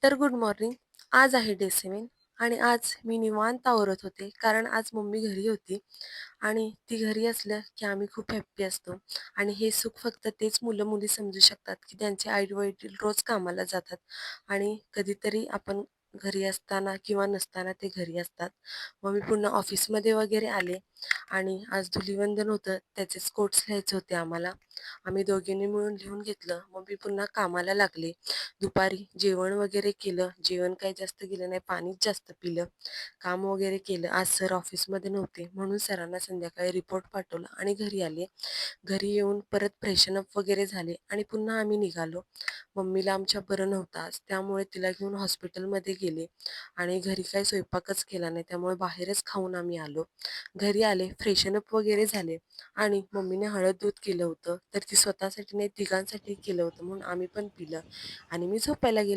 तर good morning. आज आहे डे 7 आणि आज मी निवांत आवरत होते, कारण आज मम्मी घरी होती आणि ती घरी असलं की आम्ही खूप हॅप्पी असतो आणि हे सुख फक्त तेच मुलं-मुली समजू शकतात, की त्यांचे आई-वडील रोज कामाला जातात आणि कधीतरी आपण घरी असताना किंवा नसताना ते घरी असतात. मग मी पुन्हा ऑफिसमध्ये वगैरे आले आणि आज धुलीवंदन होतं, त्याचेच कोट्स लिहायचे होते आम्हाला. आम्ही दोघींनी मिळून लिहून घेतलं. मग मी पुन्हा कामाला लागले. दुपारी जेवण वगैरे केलं. जेवण काही जास्त केलं नाही, पाणीच जास्त पिलं. काम वगैरे केलं. आज सर ऑफिसमध्ये नव्हते, म्हणून सरांना संध्याकाळी रिपोर्ट पाठवला आणि घरी आले. घरी येऊन परत फ्रेशन अप वगैरे झाले आणि पुन्हा आम्ही निघालो. मम्मीला आमच्या बरं नव्हतं आज, त्यामुळे तिला घेऊन हॉस्पिटलमध्ये गेले आणि घरी काही स्वयंपाकच केला नाही, त्यामुळे बाहेरच खाऊन आम्ही आलो. घरी आले, फ्रेशन अप वगैरे झाले आणि मम्मीने हळद दूध केलं होतं, तर ती स्वतःसाठी नाही तिघांसाठी केलं होतं, म्हणून आम्ही पण पिलं आणि मी झोपायला गेले.